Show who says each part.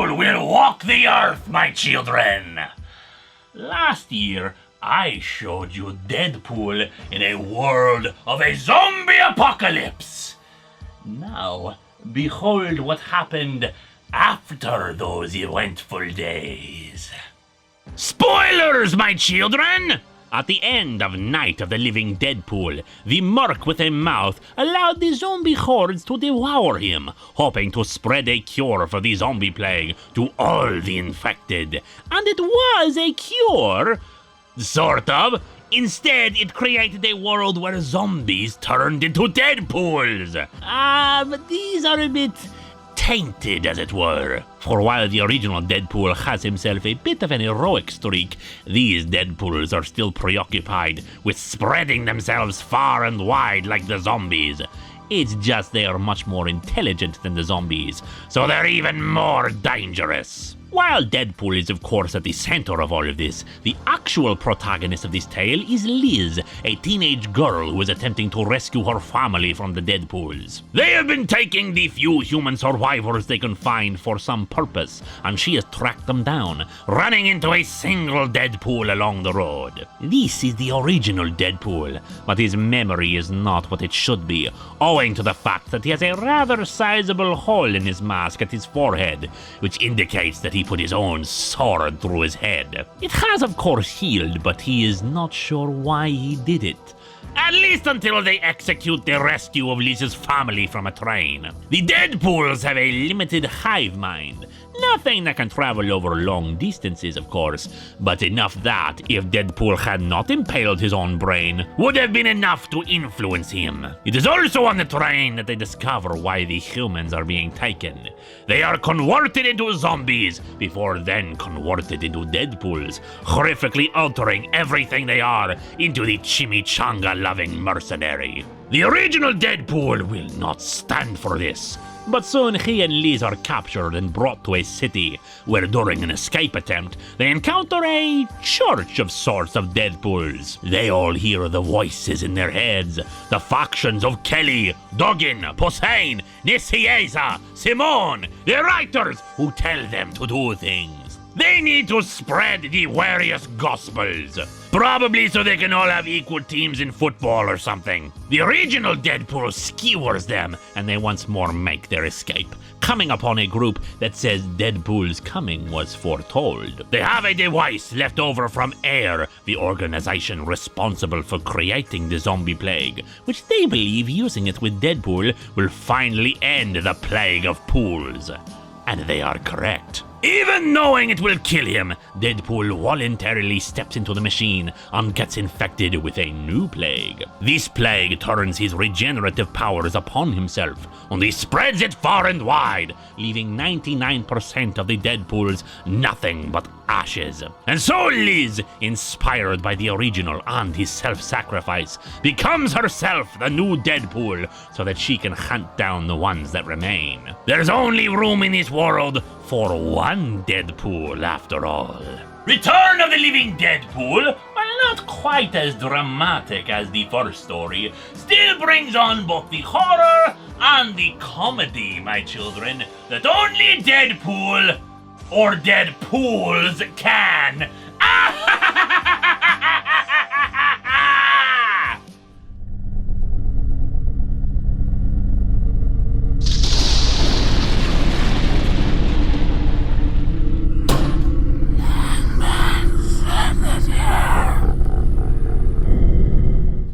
Speaker 1: Deadpool will walk the earth, my children! Last year, I showed you Deadpool in a world of a zombie apocalypse. Now, behold what happened after those eventful days. Spoilers, my children! At the end of Night of the Living Deadpool, the merc with a mouth allowed the zombie hordes to devour him, hoping to spread a cure for the zombie plague to all the infected. And it was a cure. Sort of. Instead, it created a world where zombies turned into Deadpools. But these are a bit tainted, as it were. For while the original Deadpool has himself a bit of an heroic streak, these Deadpools are still preoccupied with spreading themselves far and wide like the zombies. It's just they are much more intelligent than the zombies, so they're even more dangerous. While Deadpool is of course at the center of all of this, the actual protagonist of this tale is Liz, a teenage girl who is attempting to rescue her family from the Deadpools. They have been taking the few human survivors they can find for some purpose, and she has tracked them down, running into a single Deadpool along the road. This is the original Deadpool, but his memory is not what it should be, owing to the fact that he has a rather sizable hole in his mask at his forehead, which indicates that he put his own sword through his head. It has of course healed, but he is not sure why he did it. At least until they execute the rescue of Liz's family from a train. The Deadpools have a limited hive mind. Nothing that can travel over long distances, of course, but enough that, if Deadpool had not impaled his own brain, would have been enough to influence him. It is also on the train that they discover why the humans are being taken. They are converted into zombies, before then converted into Deadpools, horrifically altering everything they are into the chimichanga-loving mercenary. The original Deadpool will not stand for this. But soon he and Liz are captured and brought to a city, where during an escape attempt, they encounter a church of sorts of Deadpools. They all hear the voices in their heads, the factions of Kelly, Duggan, Posehn, Nicieza, Simone, the writers who tell them to do things. They need to spread the various gospels. Probably so they can all have equal teams in football or something. The original Deadpool skewers them, and they once more make their escape, coming upon a group that says Deadpool's coming was foretold. They have a device left over from AIR, the organization responsible for creating the zombie plague, which they believe using it with Deadpool will finally end the plague of pools. And they are correct. Even knowing it will kill him, Deadpool voluntarily steps into the machine and gets infected with a new plague. This plague turns his regenerative powers upon himself, and he spreads it far and wide, leaving 99% of the Deadpools nothing but ashes. And so Liz, inspired by the original and his self-sacrifice, becomes herself the new Deadpool so that she can hunt down the ones that remain. There's only room in this world for one Deadpool after all. Return of the Living Deadpool, while not quite as dramatic as the first story, still brings on both the horror and the comedy, my children, that only Deadpool or Deadpools can.